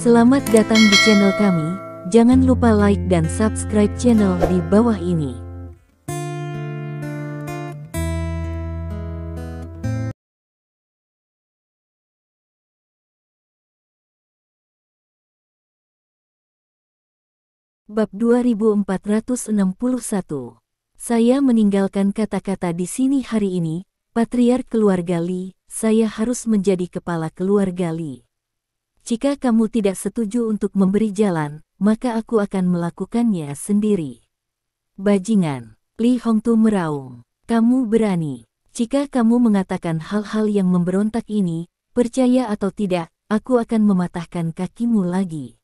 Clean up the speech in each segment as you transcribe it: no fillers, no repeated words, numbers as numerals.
Selamat datang di channel kami, jangan lupa like dan subscribe channel di bawah ini. Bab 2461. Saya meninggalkan kata-kata di sini hari ini, Patriark keluarga Li, saya harus menjadi kepala keluarga Li. Jika kamu tidak setuju untuk memberi jalan, maka aku akan melakukannya sendiri. Bajingan, Li Hongtu meraung. Kamu berani. Jika kamu mengatakan hal-hal yang memberontak ini, percaya atau tidak, aku akan mematahkan kakimu lagi.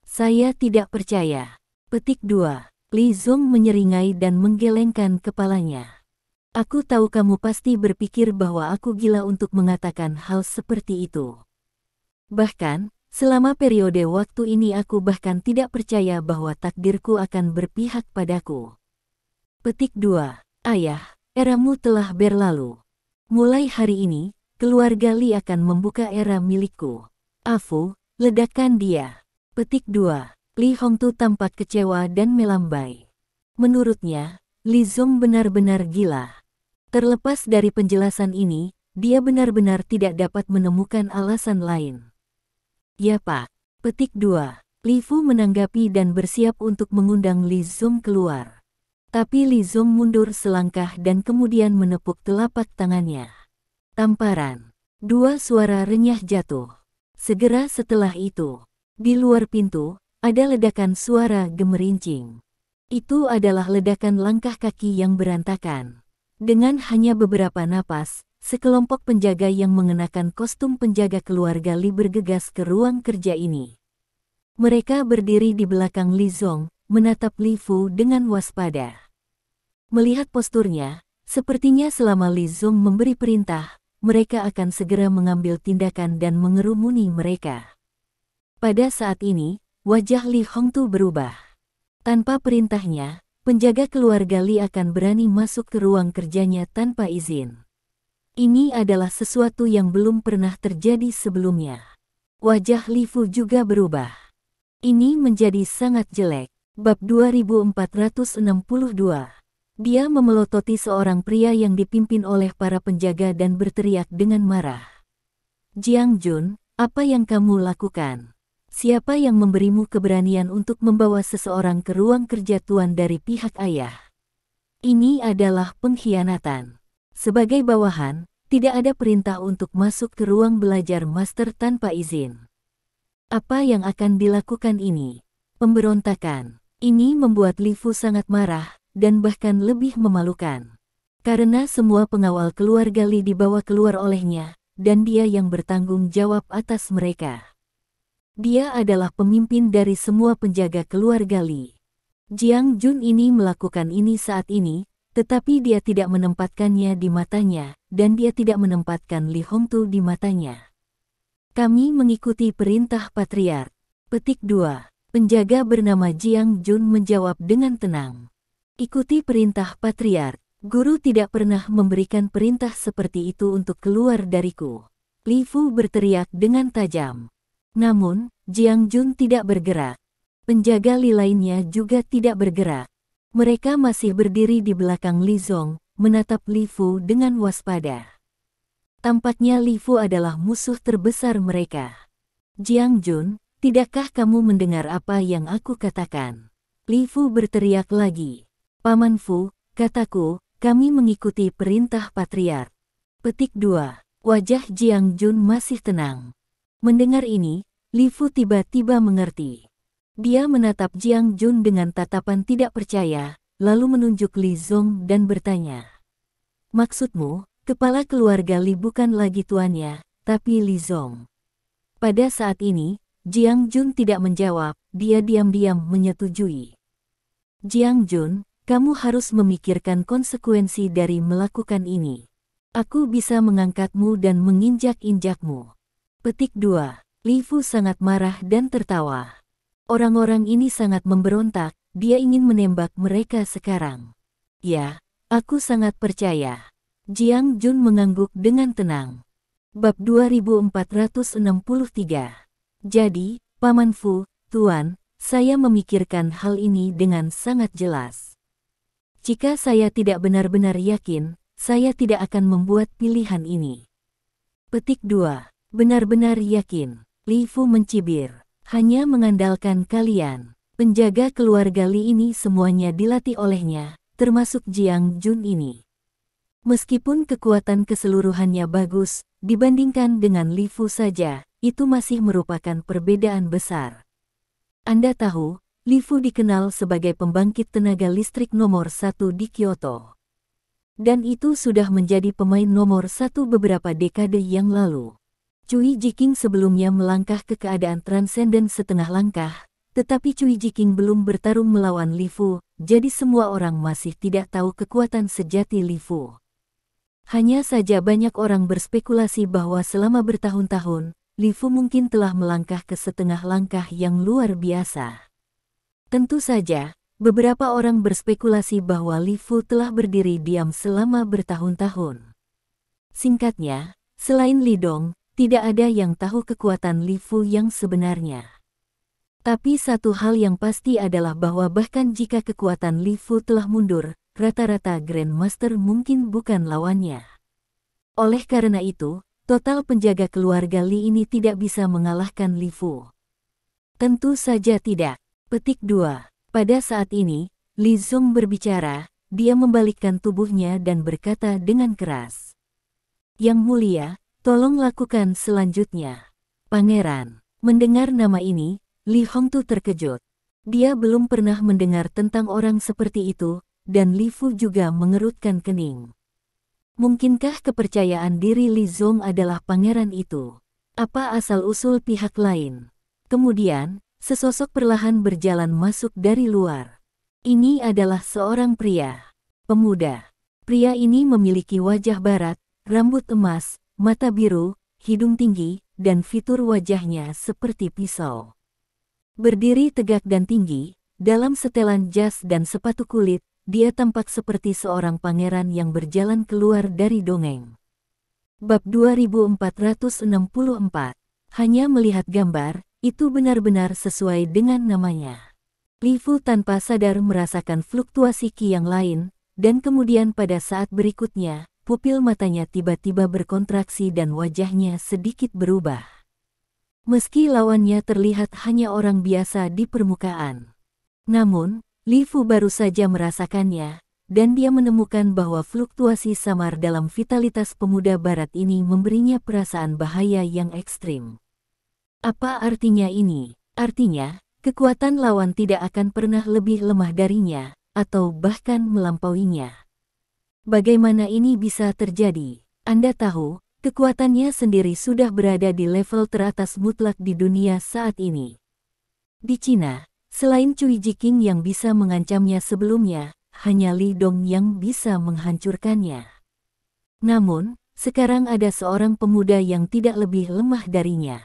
Saya tidak percaya. Petik 2. Li Zong menyeringai dan menggelengkan kepalanya. Aku tahu kamu pasti berpikir bahwa aku gila untuk mengatakan hal seperti itu. Bahkan, selama periode waktu ini aku bahkan tidak percaya bahwa takdirku akan berpihak padaku. Petik 2. Ayah, eramu telah berlalu. Mulai hari ini, keluarga Li akan membuka era milikku. Afu, ledakan dia. Petik 2. Li Hongtu tampak kecewa dan melambai. Menurutnya, Li Zong benar-benar gila. Terlepas dari penjelasan ini, dia benar-benar tidak dapat menemukan alasan lain. Ya Pak. Petik 2. Li Fu menanggapi dan bersiap untuk mengundang Li Zong keluar. Tapi Li Zong mundur selangkah dan kemudian menepuk telapak tangannya. Tamparan. Dua suara renyah jatuh. Segera setelah itu, di luar pintu, ada ledakan suara gemerincing. Itu adalah ledakan langkah kaki yang berantakan. Dengan hanya beberapa napas, sekelompok penjaga yang mengenakan kostum penjaga keluarga Li bergegas ke ruang kerja ini. Mereka berdiri di belakang Li Zong, menatap Li Fu dengan waspada. Melihat posturnya, sepertinya selama Li Zong memberi perintah, mereka akan segera mengambil tindakan dan mengerumuni mereka. Pada saat ini, wajah Li Hongtu berubah. Tanpa perintahnya, penjaga keluarga Li akan berani masuk ke ruang kerjanya tanpa izin. Ini adalah sesuatu yang belum pernah terjadi sebelumnya. Wajah Li Fu juga berubah. Ini menjadi sangat jelek. Bab 2462. Dia memelototi seorang pria yang dipimpin oleh para penjaga dan berteriak dengan marah. Jiang Jun, apa yang kamu lakukan? Siapa yang memberimu keberanian untuk membawa seseorang ke ruang kerja tuan dari pihak ayah? Ini adalah pengkhianatan. Sebagai bawahan, tidak ada perintah untuk masuk ke ruang belajar master tanpa izin. Apa yang akan dilakukan ini? Pemberontakan. Ini membuat Li Fu sangat marah, dan bahkan lebih memalukan. Karena semua pengawal keluarga Li dibawa keluar olehnya, dan dia yang bertanggung jawab atas mereka. Dia adalah pemimpin dari semua penjaga keluarga Li. Jiang Jun ini melakukan ini saat ini, tetapi dia tidak menempatkannya di matanya, dan dia tidak menempatkan Li Hongtu di matanya. Kami mengikuti perintah Patriark. Petik 2. Penjaga bernama Jiang Jun menjawab dengan tenang. Ikuti perintah Patriark. Guru tidak pernah memberikan perintah seperti itu untuk keluar dariku. Li Fu berteriak dengan tajam. Namun, Jiang Jun tidak bergerak. Penjaga Li lainnya juga tidak bergerak. Mereka masih berdiri di belakang Li Zong, menatap Li Fu dengan waspada. Tampaknya Li Fu adalah musuh terbesar mereka. Jiang Jun, tidakkah kamu mendengar apa yang aku katakan? Li Fu berteriak lagi. Paman Fu, kataku, kami mengikuti perintah Patriark. Petik 2. Wajah Jiang Jun masih tenang. Mendengar ini, Li Fu tiba-tiba mengerti. Dia menatap Jiang Jun dengan tatapan tidak percaya, lalu menunjuk Li Zong dan bertanya. Maksudmu, kepala keluarga Li bukan lagi tuannya, tapi Li Zong. Pada saat ini, Jiang Jun tidak menjawab, dia diam-diam menyetujui. Jiang Jun, kamu harus memikirkan konsekuensi dari melakukan ini. Aku bisa mengangkatmu dan menginjak-injakmu. Petik 2. Li Fu sangat marah dan tertawa. Orang-orang ini sangat memberontak, dia ingin menembak mereka sekarang. Ya, aku sangat percaya. Jiang Jun mengangguk dengan tenang. Bab 2463. Jadi, Paman Fu, Tuan, saya memikirkan hal ini dengan sangat jelas. Jika saya tidak benar-benar yakin, saya tidak akan membuat pilihan ini. Petik 2. Benar-benar yakin. Li Fu mencibir. Hanya mengandalkan kalian. Penjaga keluarga Li ini semuanya dilatih olehnya, termasuk Jiang Jun ini. Meskipun kekuatan keseluruhannya bagus, dibandingkan dengan Li Fu saja, itu masih merupakan perbedaan besar. Anda tahu, Li Fu dikenal sebagai pembangkit tenaga listrik nomor 1 di Kyoto. Dan itu sudah menjadi pemain nomor 1 beberapa dekade yang lalu. Cui Jiqing sebelumnya melangkah ke keadaan transenden setengah langkah, tetapi Cui Jiqing belum bertarung melawan Li Fu, jadi semua orang masih tidak tahu kekuatan sejati Li Fu. Hanya saja banyak orang berspekulasi bahwa selama bertahun-tahun, Li Fu mungkin telah melangkah ke setengah langkah yang luar biasa. Tentu saja, beberapa orang berspekulasi bahwa Li Fu telah berdiri diam selama bertahun-tahun. Singkatnya, selain Li Dong, tidak ada yang tahu kekuatan Li Fu yang sebenarnya. Tapi satu hal yang pasti adalah bahwa bahkan jika kekuatan Li Fu telah mundur, rata-rata Grandmaster mungkin bukan lawannya. Oleh karena itu, total penjaga keluarga Li ini tidak bisa mengalahkan Li Fu. Tentu saja tidak. Petik 2. Pada saat ini, Li Zong berbicara, dia membalikkan tubuhnya dan berkata dengan keras. Yang mulia, tolong lakukan selanjutnya. Pangeran. Mendengar nama ini, Li Hongtu terkejut. Dia belum pernah mendengar tentang orang seperti itu, dan Li Fu juga mengerutkan kening. Mungkinkah kepercayaan diri Li Zong adalah pangeran itu? Apa asal-usul pihak lain? Kemudian, sesosok perlahan berjalan masuk dari luar. Ini adalah seorang pria. Pemuda. Pria ini memiliki wajah barat, rambut emas, mata biru, hidung tinggi, dan fitur wajahnya seperti pisau. Berdiri tegak dan tinggi, dalam setelan jas dan sepatu kulit, dia tampak seperti seorang pangeran yang berjalan keluar dari dongeng. Bab 2464. Hanya melihat gambar, itu benar-benar sesuai dengan namanya. Li Fu tanpa sadar merasakan fluktuasi ki yang lain, dan kemudian pada saat berikutnya, pupil matanya tiba-tiba berkontraksi dan wajahnya sedikit berubah. Meski lawannya terlihat hanya orang biasa di permukaan. Namun, Li Fu baru saja merasakannya, dan dia menemukan bahwa fluktuasi samar dalam vitalitas pemuda barat ini memberinya perasaan bahaya yang ekstrim. Apa artinya ini? Artinya, kekuatan lawan tidak akan pernah lebih lemah darinya, atau bahkan melampauinya. Bagaimana ini bisa terjadi? Anda tahu, kekuatannya sendiri sudah berada di level teratas mutlak di dunia saat ini. Di Cina, selain Cui Jiqing yang bisa mengancamnya sebelumnya, hanya Li Dong yang bisa menghancurkannya. Namun, sekarang ada seorang pemuda yang tidak lebih lemah darinya.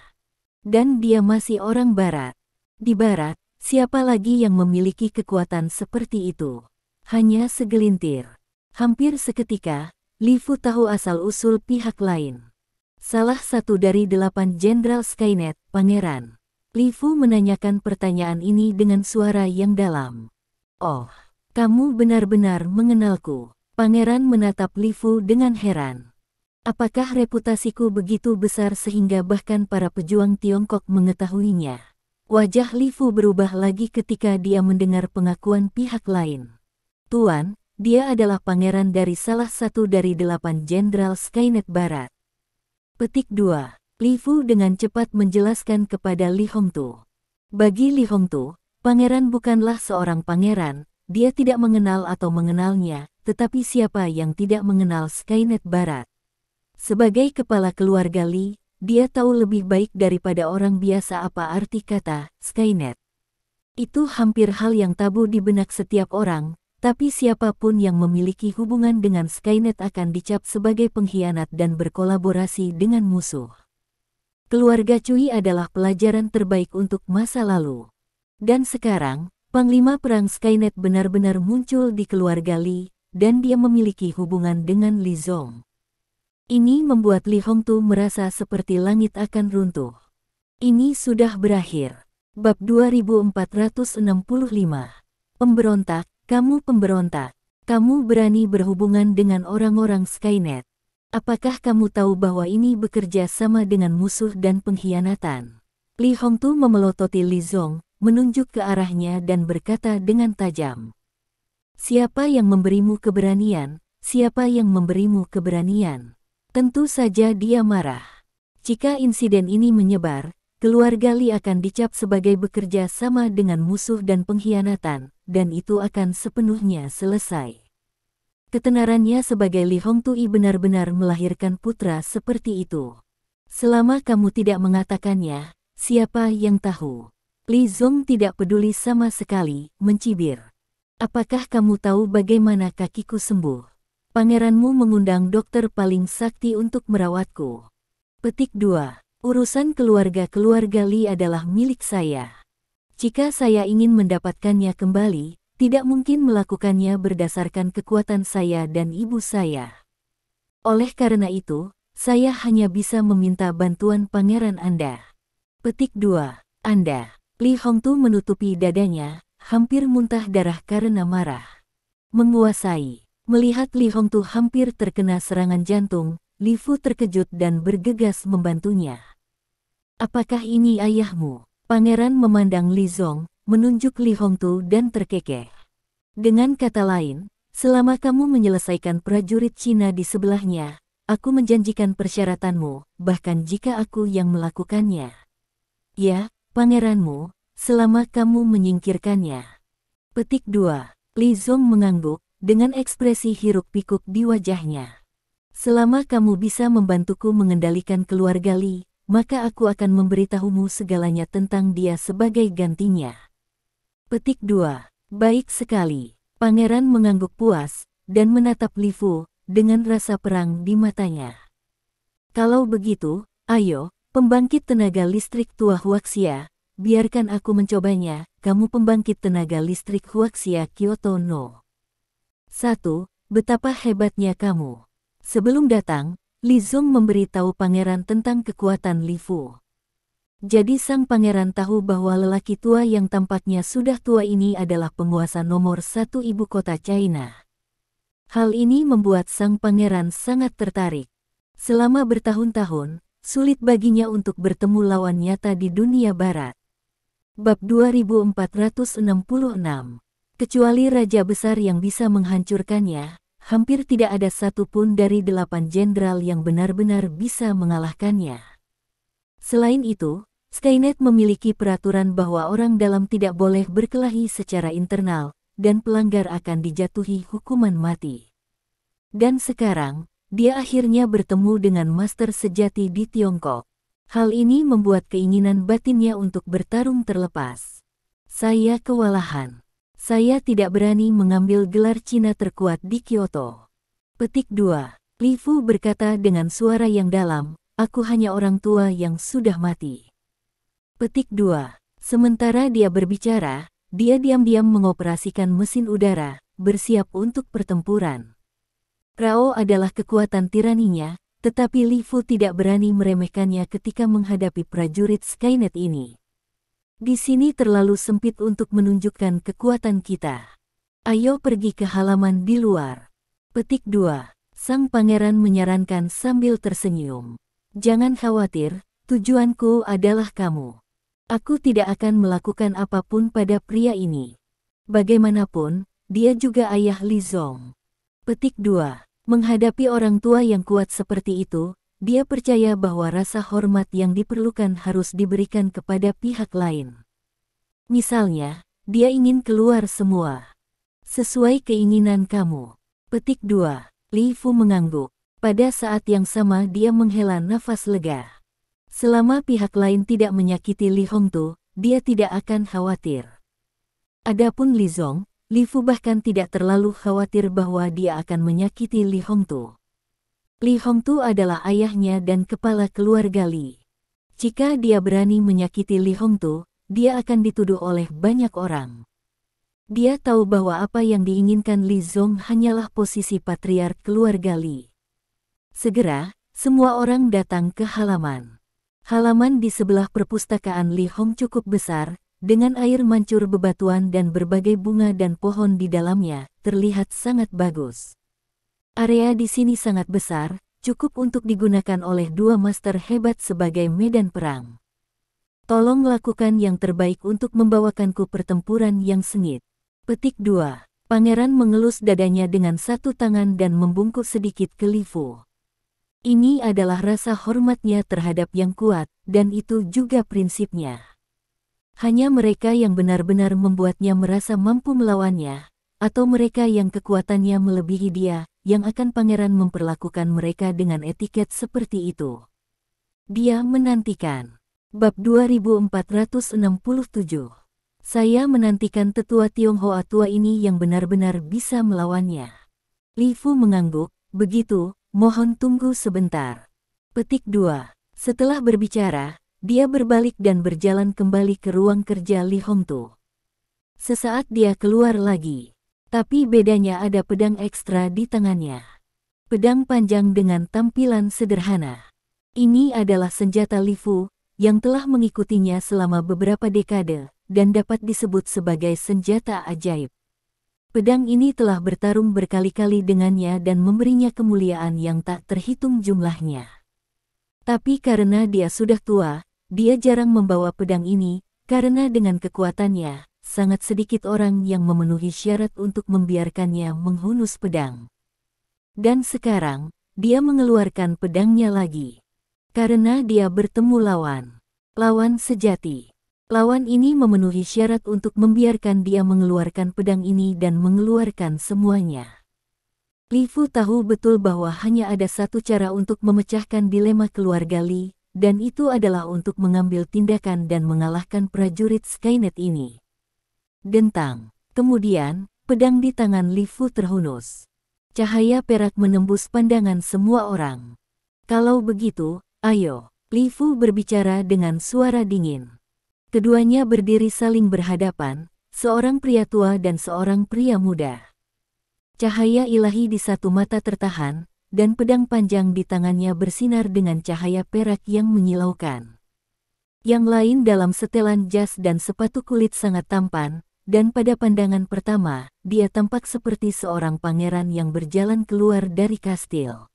Dan dia masih orang barat. Di barat, siapa lagi yang memiliki kekuatan seperti itu? Hanya segelintir. Hampir seketika, Li Fu tahu asal-usul pihak lain. Salah satu dari 8 Jenderal Skynet, Pangeran. Li Fu menanyakan pertanyaan ini dengan suara yang dalam. Oh, kamu benar-benar mengenalku. Pangeran menatap Li Fu dengan heran. Apakah reputasiku begitu besar sehingga bahkan para pejuang Tiongkok mengetahuinya? Wajah Li Fu berubah lagi ketika dia mendengar pengakuan pihak lain. Tuan, dia adalah pangeran dari salah satu dari 8 Jenderal Skynet Barat. Petik 2. Li Fu dengan cepat menjelaskan kepada Li Hongtu. Bagi Li Hongtu, pangeran bukanlah seorang pangeran, dia tidak mengenal atau mengenalnya, tetapi siapa yang tidak mengenal Skynet Barat? Sebagai kepala keluarga Li, dia tahu lebih baik daripada orang biasa apa arti kata Skynet. Itu hampir hal yang tabu di benak setiap orang, tapi siapapun yang memiliki hubungan dengan Skynet akan dicap sebagai pengkhianat dan berkolaborasi dengan musuh. Keluarga Cui adalah pelajaran terbaik untuk masa lalu. Dan sekarang, Panglima Perang Skynet benar-benar muncul di keluarga Li, dan dia memiliki hubungan dengan Li Zong. Ini membuat Li Hongtu merasa seperti langit akan runtuh. Ini sudah berakhir. Bab 2465. Pemberontak, kamu pemberontak. Kamu berani berhubungan dengan orang-orang Skynet. Apakah kamu tahu bahwa ini bekerja sama dengan musuh dan pengkhianatan? Li Hongtu memelototi Li Zong, menunjuk ke arahnya dan berkata dengan tajam. Siapa yang memberimu keberanian? Siapa yang memberimu keberanian? Tentu saja dia marah. Jika insiden ini menyebar, keluarga Li akan dicap sebagai bekerja sama dengan musuh dan pengkhianatan, dan itu akan sepenuhnya selesai. Ketenarannya sebagai Li Hongtui benar-benar melahirkan putra seperti itu. Selama kamu tidak mengatakannya, siapa yang tahu? Li Zong tidak peduli sama sekali, mencibir. Apakah kamu tahu bagaimana kakiku sembuh? Pangeranmu mengundang dokter paling sakti untuk merawatku. Petik 2. Urusan keluarga Li adalah milik saya. Jika saya ingin mendapatkannya kembali, tidak mungkin melakukannya berdasarkan kekuatan saya dan ibu saya. Oleh karena itu, saya hanya bisa meminta bantuan pangeran Anda. Petik 2. Anda. Li Hongtu menutupi dadanya, hampir muntah darah karena marah. Menguasai. Melihat Li Hongtu hampir terkena serangan jantung, Li Fu terkejut dan bergegas membantunya. Apakah ini ayahmu? Pangeran memandang Li Zong, menunjuk Li Hongtu dan terkekeh. Dengan kata lain, selama kamu menyelesaikan prajurit Cina di sebelahnya, aku menjanjikan persyaratanmu, bahkan jika aku yang melakukannya. Ya, pangeranmu, selama kamu menyingkirkannya. Petik 2. Li Zong mengangguk, dengan ekspresi hiruk-pikuk di wajahnya. Selama kamu bisa membantuku mengendalikan keluarga Li, maka aku akan memberitahumu segalanya tentang dia sebagai gantinya. Petik 2. Baik sekali. Pangeran mengangguk puas, dan menatap Li Fu, dengan rasa perang di matanya. Kalau begitu, ayo, pembangkit tenaga listrik tua Huaxia, biarkan aku mencobanya, kamu pembangkit tenaga listrik Huaxia Kyoto no. 1. Betapa hebatnya kamu. Sebelum datang, Li Zong memberitahu pangeran tentang kekuatan Li Fu. Jadi sang pangeran tahu bahwa lelaki tua yang tampaknya sudah tua ini adalah penguasa nomor 1 ibu kota China. Hal ini membuat sang pangeran sangat tertarik. Selama bertahun-tahun, sulit baginya untuk bertemu lawan nyata di dunia barat. Bab 2466. Kecuali raja besar yang bisa menghancurkannya, hampir tidak ada satupun dari 8 jenderal yang benar-benar bisa mengalahkannya. Selain itu, Skynet memiliki peraturan bahwa orang dalam tidak boleh berkelahi secara internal, dan pelanggar akan dijatuhi hukuman mati. Dan sekarang, dia akhirnya bertemu dengan master sejati di Tiongkok. Hal ini membuat keinginan batinnya untuk bertarung terlepas. Saya kewalahan. Saya tidak berani mengambil gelar Cina terkuat di Kyoto. Petik 2. Li Fu berkata dengan suara yang dalam, aku hanya orang tua yang sudah mati. Petik 2. Sementara dia berbicara, dia diam-diam mengoperasikan mesin udara, bersiap untuk pertempuran. Rao adalah kekuatan tiraninya, tetapi Li Fu tidak berani meremehkannya ketika menghadapi prajurit Skynet ini. Di sini terlalu sempit untuk menunjukkan kekuatan kita. Ayo pergi ke halaman di luar. Petik 2. Sang pangeran menyarankan sambil tersenyum. Jangan khawatir, tujuanku adalah kamu. Aku tidak akan melakukan apapun pada pria ini. Bagaimanapun, dia juga ayah Li Zong. Petik 2. Menghadapi orang tua yang kuat seperti itu, dia percaya bahwa rasa hormat yang diperlukan harus diberikan kepada pihak lain. Misalnya, dia ingin keluar semua. Sesuai keinginan kamu. Petik 2. Li Fu mengangguk. Pada saat yang sama dia menghela nafas lega. Selama pihak lain tidak menyakiti Li Hongtu, dia tidak akan khawatir. Adapun Li Zong, Li Fu bahkan tidak terlalu khawatir bahwa dia akan menyakiti Li Hongtu. Li Hongtu adalah ayahnya dan kepala keluarga Li. Jika dia berani menyakiti Li Hongtu, dia akan dituduh oleh banyak orang. Dia tahu bahwa apa yang diinginkan Li Zong hanyalah posisi patriark keluarga Li. Segera, semua orang datang ke halaman. Halaman di sebelah perpustakaan Li Hong cukup besar, dengan air mancur bebatuan dan berbagai bunga dan pohon di dalamnya, terlihat sangat bagus. Area di sini sangat besar, cukup untuk digunakan oleh dua master hebat sebagai medan perang. Tolong lakukan yang terbaik untuk membawakanku pertempuran yang sengit. Petik 2. Pangeran mengelus dadanya dengan satu tangan dan membungkuk sedikit ke Li Fu. Ini adalah rasa hormatnya terhadap yang kuat, dan itu juga prinsipnya. Hanya mereka yang benar-benar membuatnya merasa mampu melawannya, atau mereka yang kekuatannya melebihi dia, yang akan pangeran memperlakukan mereka dengan etiket seperti itu. Dia menantikan. Bab 2467. Saya menantikan tetua Tionghoa tua ini yang benar-benar bisa melawannya. Li Fu mengangguk, begitu, mohon tunggu sebentar. Petik 2. Setelah berbicara, dia berbalik dan berjalan kembali ke ruang kerja Li Hongtu. Sesaat dia keluar lagi. Tapi bedanya ada pedang ekstra di tangannya. Pedang panjang dengan tampilan sederhana. Ini adalah senjata Li Fu, yang telah mengikutinya selama beberapa dekade, dan dapat disebut sebagai senjata ajaib. Pedang ini telah bertarung berkali-kali dengannya dan memberinya kemuliaan yang tak terhitung jumlahnya. Tapi karena dia sudah tua, dia jarang membawa pedang ini, karena dengan kekuatannya, sangat sedikit orang yang memenuhi syarat untuk membiarkannya menghunus pedang. Dan sekarang, dia mengeluarkan pedangnya lagi. Karena dia bertemu lawan sejati. Lawan ini memenuhi syarat untuk membiarkan dia mengeluarkan pedang ini dan mengeluarkan semuanya. Li Fu tahu betul bahwa hanya ada satu cara untuk memecahkan dilema keluarga Li, dan itu adalah untuk mengambil tindakan dan mengalahkan prajurit Skynet ini. Dentang. Kemudian, pedang di tangan Li Fu terhunus. Cahaya perak menembus pandangan semua orang. Kalau begitu, ayo, Li Fu berbicara dengan suara dingin. Keduanya berdiri saling berhadapan, seorang pria tua dan seorang pria muda. Cahaya ilahi di satu mata tertahan, dan pedang panjang di tangannya bersinar dengan cahaya perak yang menyilaukan. Yang lain dalam setelan jas dan sepatu kulit sangat tampan, dan pada pandangan pertama, dia tampak seperti seorang pangeran yang berjalan keluar dari kastil.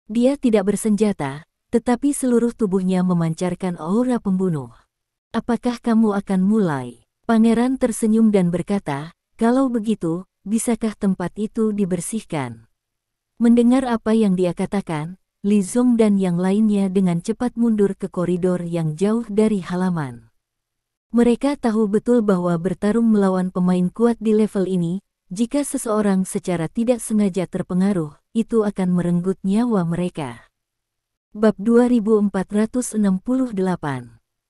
Dia tidak bersenjata, tetapi seluruh tubuhnya memancarkan aura pembunuh. Apakah kamu akan mulai? Pangeran tersenyum dan berkata, kalau begitu, bisakah tempat itu dibersihkan? Mendengar apa yang dia katakan, Li Zong dan yang lainnya dengan cepat mundur ke koridor yang jauh dari halaman. Mereka tahu betul bahwa bertarung melawan pemain kuat di level ini, jika seseorang secara tidak sengaja terpengaruh, itu akan merenggut nyawa mereka. Bab 2468.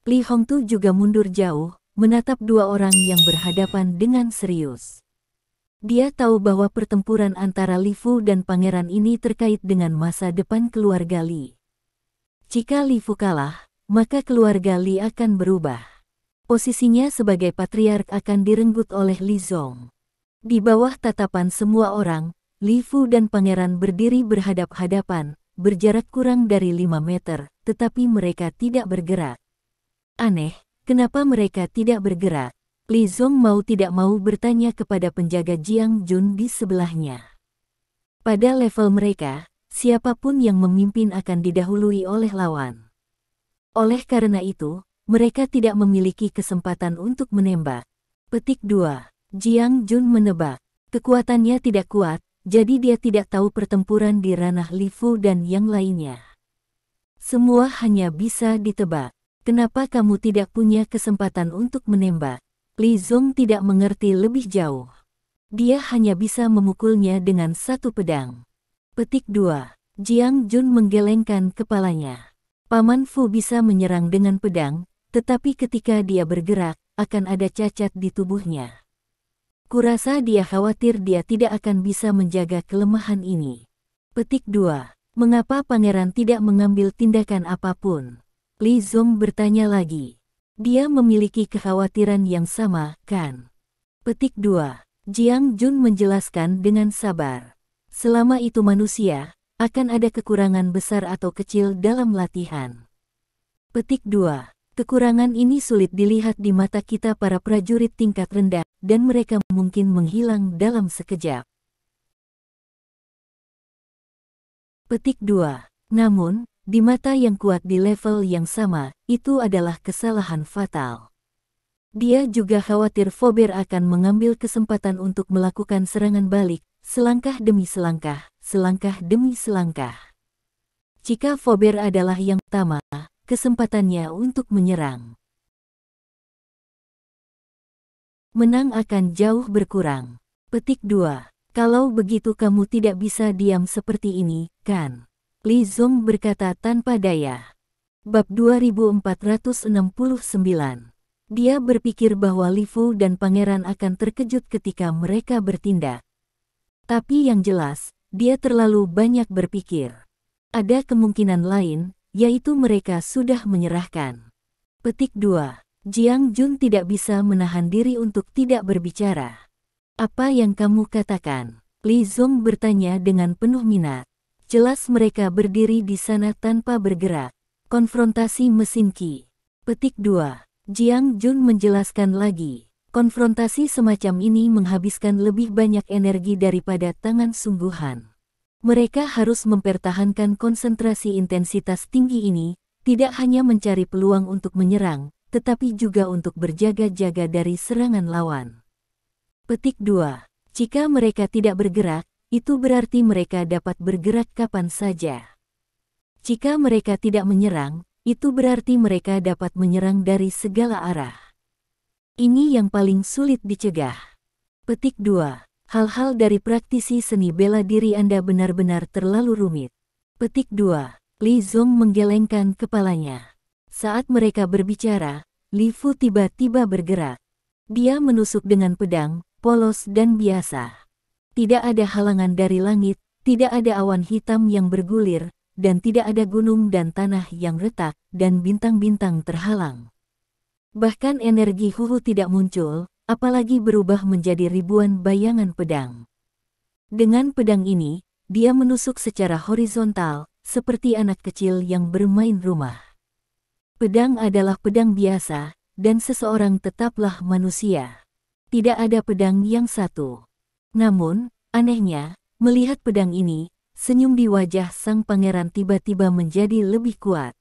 Li Hongtu juga mundur jauh, menatap dua orang yang berhadapan dengan serius. Dia tahu bahwa pertempuran antara Li Fu dan pangeran ini terkait dengan masa depan keluarga Li. Jika Li Fu kalah, maka keluarga Li akan berubah. Posisinya sebagai patriark akan direnggut oleh Li Zong. Di bawah tatapan semua orang, Li Fu dan pangeran berdiri berhadap-hadapan, berjarak kurang dari 5 meter, tetapi mereka tidak bergerak. Aneh, kenapa mereka tidak bergerak? Li Zong mau tidak mau bertanya kepada penjaga Jiang Jun di sebelahnya. Pada level mereka, siapapun yang memimpin akan didahului oleh lawan. Oleh karena itu, mereka tidak memiliki kesempatan untuk menembak. Petik 2. Jiang Jun menebak. Kekuatannya tidak kuat, jadi dia tidak tahu pertempuran di ranah Li Fu dan yang lainnya. Semua hanya bisa ditebak. Kenapa kamu tidak punya kesempatan untuk menembak? Li Zong tidak mengerti lebih jauh. Dia hanya bisa memukulnya dengan satu pedang. Petik 2. Jiang Jun menggelengkan kepalanya. Paman Fu bisa menyerang dengan pedang, tetapi ketika dia bergerak, akan ada cacat di tubuhnya. Kurasa dia khawatir dia tidak akan bisa menjaga kelemahan ini. Petik 2. Mengapa pangeran tidak mengambil tindakan apapun? Li Zong bertanya lagi. Dia memiliki kekhawatiran yang sama, kan? Petik 2. Jiang Jun menjelaskan dengan sabar. Selama itu manusia, akan ada kekurangan besar atau kecil dalam latihan. Petik 2. Kekurangan ini sulit dilihat di mata kita para prajurit tingkat rendah, dan mereka mungkin menghilang dalam sekejap. Petik 2. Namun, di mata yang kuat di level yang sama, itu adalah kesalahan fatal. Dia juga khawatir Fober akan mengambil kesempatan untuk melakukan serangan balik, selangkah demi selangkah, selangkah demi selangkah. Jika Fober adalah yang pertama, kesempatannya untuk menyerang menang akan jauh berkurang. Petik 2. Kalau begitu kamu tidak bisa diam seperti ini, kan? Li Zong berkata tanpa daya. Bab 2469. Dia berpikir bahwa Li Fu dan pangeran akan terkejut ketika mereka bertindak. Tapi yang jelas, dia terlalu banyak berpikir. Ada kemungkinan lain, yaitu mereka sudah menyerahkan. Petik 2. Jiang Jun tidak bisa menahan diri untuk tidak berbicara. Apa yang kamu katakan? Li Zong bertanya dengan penuh minat. Jelas mereka berdiri di sana tanpa bergerak. Konfrontasi mesin Qi. Petik 2. Jiang Jun menjelaskan lagi. Konfrontasi semacam ini menghabiskan lebih banyak energi daripada tangan sungguhan. Mereka harus mempertahankan konsentrasi intensitas tinggi ini, tidak hanya mencari peluang untuk menyerang, tetapi juga untuk berjaga-jaga dari serangan lawan. Petik 2. Jika mereka tidak bergerak, itu berarti mereka dapat bergerak kapan saja. Jika mereka tidak menyerang, itu berarti mereka dapat menyerang dari segala arah. Ini yang paling sulit dicegah. Petik 2. Hal-hal dari praktisi seni bela diri Anda benar-benar terlalu rumit. Petik 2. Li Zong menggelengkan kepalanya. Saat mereka berbicara, Li Fu tiba-tiba bergerak. Dia menusuk dengan pedang, polos dan biasa. Tidak ada halangan dari langit, tidak ada awan hitam yang bergulir, dan tidak ada gunung dan tanah yang retak, dan bintang-bintang terhalang. Bahkan energi Huhu tidak muncul, apalagi berubah menjadi ribuan bayangan pedang. Dengan pedang ini, dia menusuk secara horizontal, seperti anak kecil yang bermain rumah. Pedang adalah pedang biasa, dan seseorang tetaplah manusia. Tidak ada pedang yang satu. Namun, anehnya, melihat pedang ini, senyum di wajah sang pangeran tiba-tiba menjadi lebih kuat.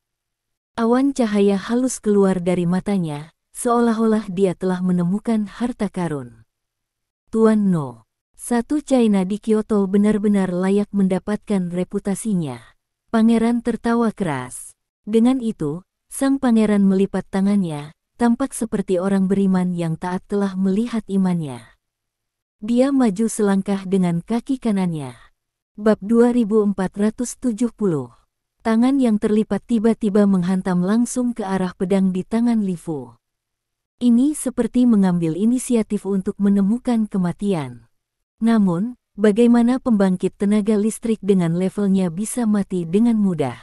Awan cahaya halus keluar dari matanya, seolah-olah dia telah menemukan harta karun. Tuan No. 1 China di Kyoto benar-benar layak mendapatkan reputasinya. Pangeran tertawa keras. Dengan itu, sang pangeran melipat tangannya, tampak seperti orang beriman yang taat telah melihat imannya. Dia maju selangkah dengan kaki kanannya. Bab 2470. Tangan yang terlipat tiba-tiba menghantam langsung ke arah pedang di tangan Li Fu. Ini seperti mengambil inisiatif untuk menemukan kematian. Namun, bagaimana pembangkit tenaga listrik dengan levelnya bisa mati dengan mudah?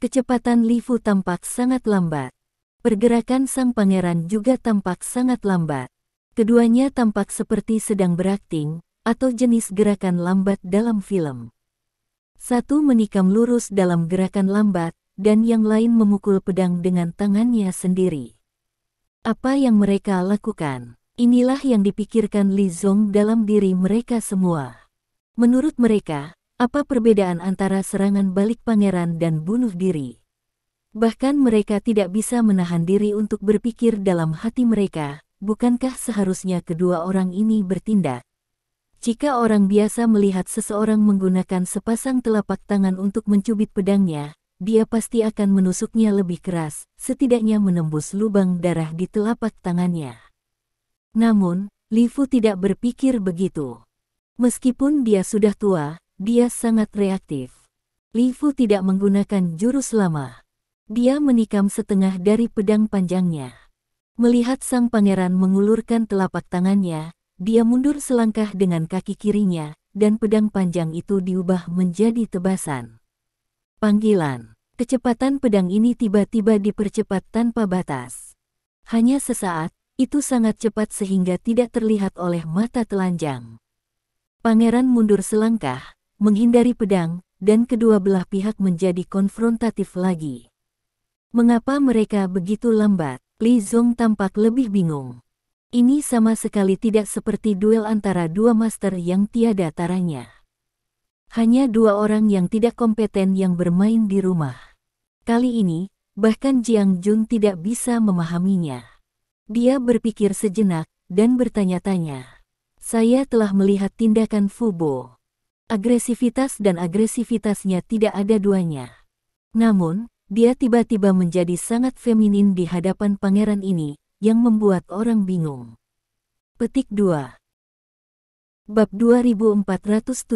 Kecepatan Li Fu tampak sangat lambat. Pergerakan sang pangeran juga tampak sangat lambat. Keduanya tampak seperti sedang berakting, atau jenis gerakan lambat dalam film. Satu menikam lurus dalam gerakan lambat, dan yang lain memukul pedang dengan tangannya sendiri. Apa yang mereka lakukan? Inilah yang dipikirkan Li Zong dalam diri mereka semua. Menurut mereka, apa perbedaan antara serangan balik pangeran dan bunuh diri? Bahkan mereka tidak bisa menahan diri untuk berpikir dalam hati mereka, bukankah seharusnya kedua orang ini bertindak? Jika orang biasa melihat seseorang menggunakan sepasang telapak tangan untuk mencubit pedangnya, dia pasti akan menusuknya lebih keras, setidaknya menembus lubang darah di telapak tangannya. Namun, Li Fu tidak berpikir begitu. Meskipun dia sudah tua, dia sangat reaktif. Li Fu tidak menggunakan jurus lama. Dia menikam setengah dari pedang panjangnya. Melihat sang pangeran mengulurkan telapak tangannya, dia mundur selangkah dengan kaki kirinya, dan pedang panjang itu diubah menjadi tebasan. Panggilan. Kecepatan pedang ini tiba-tiba dipercepat tanpa batas. Hanya sesaat, itu sangat cepat sehingga tidak terlihat oleh mata telanjang. Pangeran mundur selangkah, menghindari pedang, dan kedua belah pihak menjadi konfrontatif lagi. Mengapa mereka begitu lambat? Li Zong tampak lebih bingung. Ini sama sekali tidak seperti duel antara dua master yang tiada taranya. Hanya dua orang yang tidak kompeten yang bermain di rumah. Kali ini, bahkan Jiang Jun tidak bisa memahaminya. Dia berpikir sejenak, dan bertanya-tanya. Saya telah melihat tindakan Fu Bo. Agresivitas dan agresivitasnya tidak ada duanya. Namun, dia tiba-tiba menjadi sangat feminin di hadapan pangeran ini, yang membuat orang bingung. Petik 2. Bab 2471.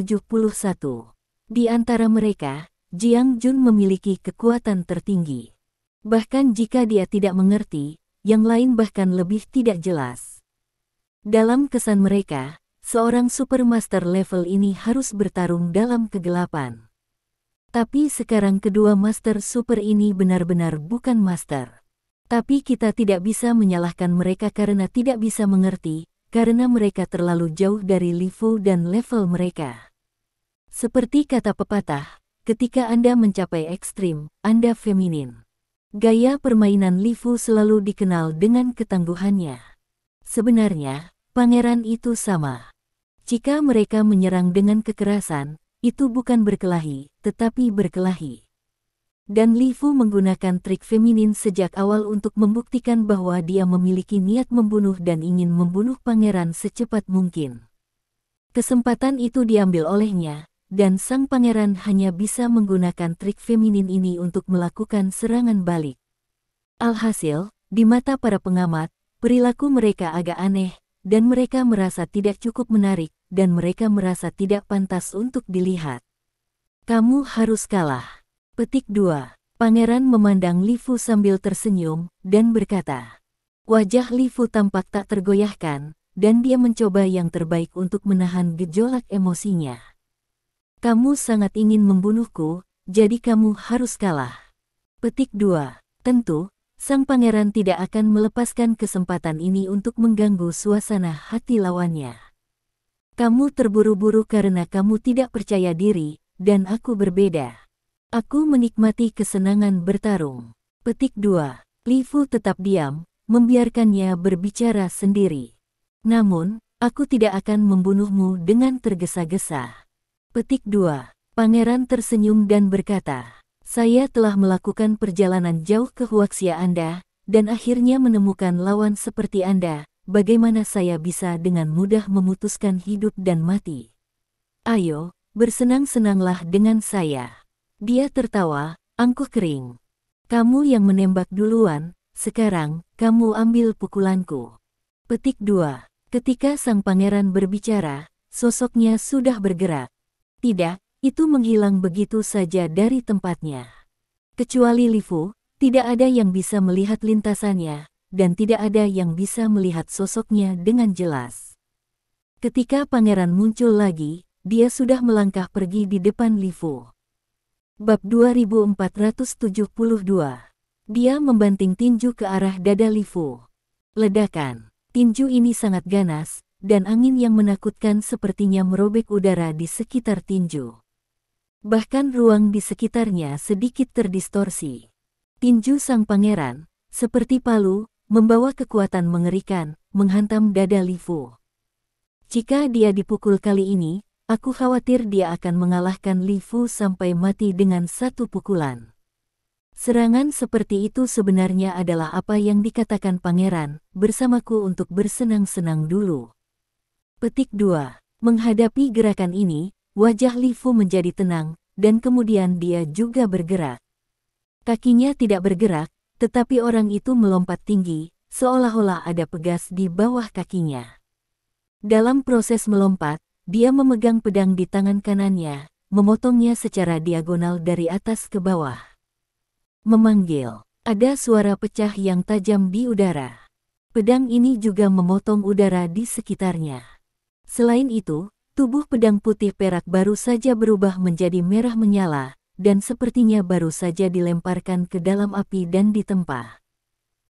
Di antara mereka, Jiang Jun memiliki kekuatan tertinggi. Bahkan jika dia tidak mengerti, yang lain bahkan lebih tidak jelas. Dalam kesan mereka, seorang supermaster level ini harus bertarung dalam kegelapan. Tapi sekarang kedua master super ini benar-benar bukan master. Tapi kita tidak bisa menyalahkan mereka karena tidak bisa mengerti, karena mereka terlalu jauh dari Li Fu dan level mereka. Seperti kata pepatah, ketika Anda mencapai ekstrim, Anda feminin. Gaya permainan Li Fu selalu dikenal dengan ketangguhannya. Sebenarnya, pangeran itu sama. Jika mereka menyerang dengan kekerasan, itu bukan berkelahi, tetapi berkelahi. Dan Li Fu menggunakan trik feminin sejak awal untuk membuktikan bahwa dia memiliki niat membunuh dan ingin membunuh pangeran secepat mungkin. Kesempatan itu diambil olehnya, dan sang pangeran hanya bisa menggunakan trik feminin ini untuk melakukan serangan balik. Alhasil, di mata para pengamat, perilaku mereka agak aneh, dan mereka merasa tidak cukup menarik, dan mereka merasa tidak pantas untuk dilihat. Kamu harus kalah. Petik 2. Pangeran memandang Li Fu sambil tersenyum, dan berkata. Wajah Li Fu tampak tak tergoyahkan, dan dia mencoba yang terbaik untuk menahan gejolak emosinya. Kamu sangat ingin membunuhku, jadi kamu harus kalah. Petik 2. Tentu, sang pangeran tidak akan melepaskan kesempatan ini untuk mengganggu suasana hati lawannya. Kamu terburu-buru karena kamu tidak percaya diri, dan aku berbeda. Aku menikmati kesenangan bertarung. Petik 2. Li Fu tetap diam, membiarkannya berbicara sendiri. Namun, aku tidak akan membunuhmu dengan tergesa-gesa. Petik 2. Pangeran tersenyum dan berkata, saya telah melakukan perjalanan jauh ke Huaxia Anda, dan akhirnya menemukan lawan seperti Anda, bagaimana saya bisa dengan mudah memutuskan hidup dan mati? Ayo, bersenang-senanglah dengan saya. Dia tertawa, angkuh kering. Kamu yang menembak duluan, sekarang, kamu ambil pukulanku. Petik 2. Ketika sang pangeran berbicara, sosoknya sudah bergerak. Tidak, itu menghilang begitu saja dari tempatnya. Kecuali Li Fu, tidak ada yang bisa melihat lintasannya, dan tidak ada yang bisa melihat sosoknya dengan jelas. Ketika pangeran muncul lagi, dia sudah melangkah pergi di depan Li Fu. Bab 2472. Dia membanting tinju ke arah dada Li Fu. Ledakan. Tinju ini sangat ganas, dan angin yang menakutkan sepertinya merobek udara di sekitar tinju. Bahkan ruang di sekitarnya sedikit terdistorsi. Tinju sang pangeran, seperti palu, membawa kekuatan mengerikan, menghantam dada Li Fu. Jika dia dipukul kali ini, aku khawatir dia akan mengalahkan Li Fu sampai mati dengan satu pukulan. Serangan seperti itu sebenarnya adalah apa yang dikatakan pangeran, bersamaku untuk bersenang-senang dulu. Petik 2. Menghadapi gerakan ini, wajah Li Fu menjadi tenang, dan kemudian dia juga bergerak. Kakinya tidak bergerak, tetapi orang itu melompat tinggi, seolah-olah ada pegas di bawah kakinya. Dalam proses melompat, dia memegang pedang di tangan kanannya, memotongnya secara diagonal dari atas ke bawah. Memanggil. Ada suara pecah yang tajam di udara. Pedang ini juga memotong udara di sekitarnya. Selain itu, tubuh pedang putih perak baru saja berubah menjadi merah menyala, dan sepertinya baru saja dilemparkan ke dalam api dan ditempa.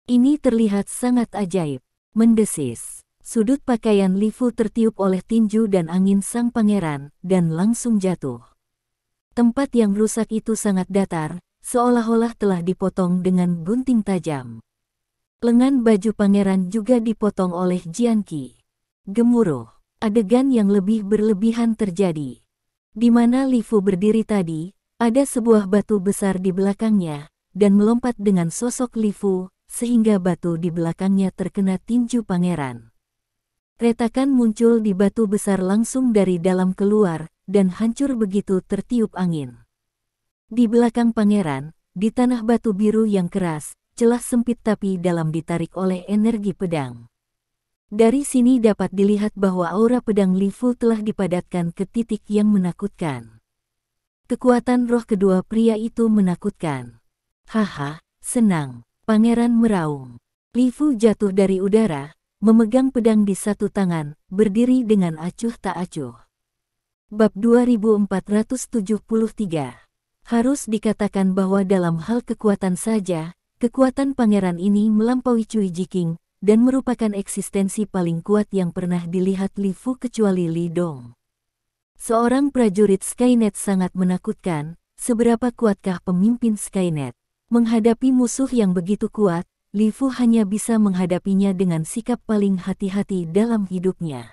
Ini terlihat sangat ajaib. Mendesis. Sudut pakaian Li Fu tertiup oleh tinju dan angin sang pangeran, dan langsung jatuh. Tempat yang rusak itu sangat datar, seolah-olah telah dipotong dengan gunting tajam. Lengan baju pangeran juga dipotong oleh Jianqi. Gemuruh, adegan yang lebih berlebihan terjadi. Di mana Li Fu berdiri tadi, ada sebuah batu besar di belakangnya, dan melompat dengan sosok Li Fu, sehingga batu di belakangnya terkena tinju pangeran. Retakan muncul di batu besar langsung dari dalam keluar, dan hancur begitu tertiup angin. Di belakang pangeran, di tanah batu biru yang keras, celah sempit tapi dalam ditarik oleh energi pedang. Dari sini dapat dilihat bahwa aura pedang Li Fu telah dipadatkan ke titik yang menakutkan. Kekuatan roh kedua pria itu menakutkan. Haha, senang, pangeran meraung. Li Fu jatuh dari udara, memegang pedang di satu tangan, berdiri dengan acuh tak acuh. Bab 2473. Harus dikatakan bahwa dalam hal kekuatan saja, kekuatan pangeran ini melampaui Cui Jiqing, dan merupakan eksistensi paling kuat yang pernah dilihat Li Fu kecuali Li Dong. Seorang prajurit Skynet sangat menakutkan. Seberapa kuatkah pemimpin Skynet? Menghadapi musuh yang begitu kuat, Li Fu hanya bisa menghadapinya dengan sikap paling hati-hati dalam hidupnya.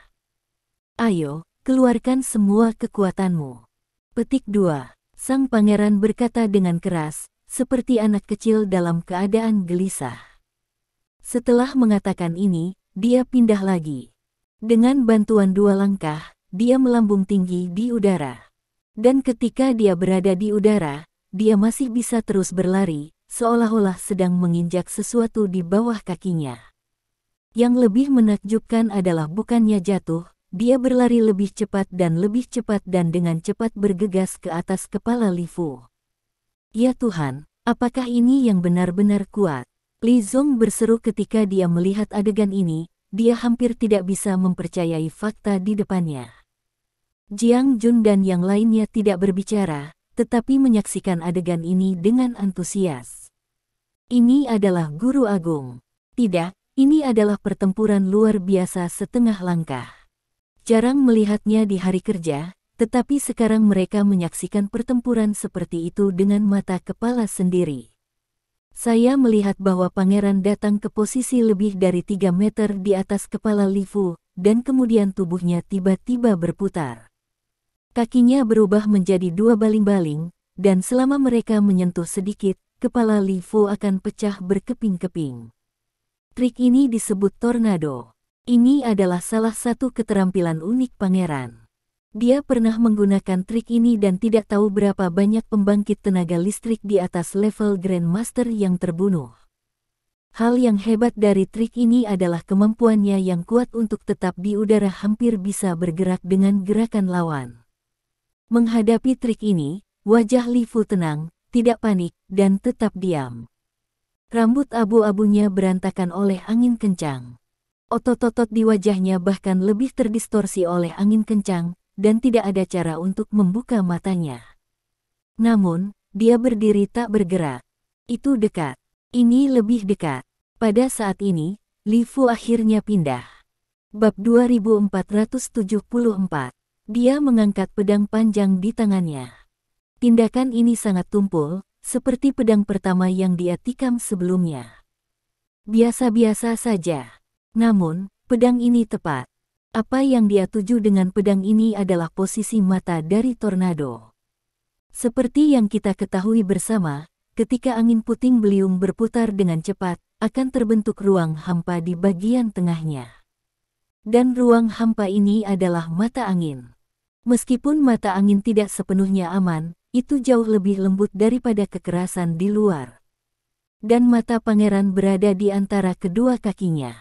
Ayo, keluarkan semua kekuatanmu. Petik 2. Sang pangeran berkata dengan keras, seperti anak kecil dalam keadaan gelisah. Setelah mengatakan ini, dia pindah lagi. Dengan bantuan 2 langkah, dia melambung tinggi di udara. Dan ketika dia berada di udara, dia masih bisa terus berlari, seolah-olah sedang menginjak sesuatu di bawah kakinya. Yang lebih menakjubkan adalah bukannya jatuh, dia berlari lebih cepat dan dengan cepat bergegas ke atas kepala Li Fu. Ya Tuhan, apakah ini yang benar-benar kuat? Li Zong berseru ketika dia melihat adegan ini, dia hampir tidak bisa mempercayai fakta di depannya. Jiang Jun dan yang lainnya tidak berbicara, tetapi menyaksikan adegan ini dengan antusias. Ini adalah Guru Agung. Tidak, ini adalah pertempuran luar biasa setengah langkah. Jarang melihatnya di hari kerja, tetapi sekarang mereka menyaksikan pertempuran seperti itu dengan mata kepala sendiri. Saya melihat bahwa pangeran datang ke posisi lebih dari 3 meter di atas kepala Li Fu, dan kemudian tubuhnya tiba-tiba berputar. Kakinya berubah menjadi 2 baling-baling, dan selama mereka menyentuh sedikit, kepala Li Fu akan pecah berkeping-keping. Trik ini disebut tornado. Ini adalah salah satu keterampilan unik pangeran. Dia pernah menggunakan trik ini dan tidak tahu berapa banyak pembangkit tenaga listrik di atas level Grandmaster yang terbunuh. Hal yang hebat dari trik ini adalah kemampuannya yang kuat untuk tetap di udara hampir bisa bergerak dengan gerakan lawan. Menghadapi trik ini, wajah Li Fu tenang, tidak panik, dan tetap diam. Rambut abu-abunya berantakan oleh angin kencang. Otot-otot di wajahnya bahkan lebih terdistorsi oleh angin kencang, dan tidak ada cara untuk membuka matanya. Namun, dia berdiri tak bergerak. Itu dekat. Ini lebih dekat. Pada saat ini, Li Fu akhirnya pindah. Bab 2474. Dia mengangkat pedang panjang di tangannya. Tindakan ini sangat tumpul, seperti pedang pertama yang dia tikam sebelumnya. Biasa-biasa saja. Namun, pedang ini tepat. Apa yang dia tuju dengan pedang ini adalah posisi mata dari tornado. Seperti yang kita ketahui bersama, ketika angin puting beliung berputar dengan cepat, akan terbentuk ruang hampa di bagian tengahnya. Dan ruang hampa ini adalah mata angin. Meskipun mata angin tidak sepenuhnya aman, itu jauh lebih lembut daripada kekerasan di luar. Dan mata pangeran berada di antara kedua kakinya.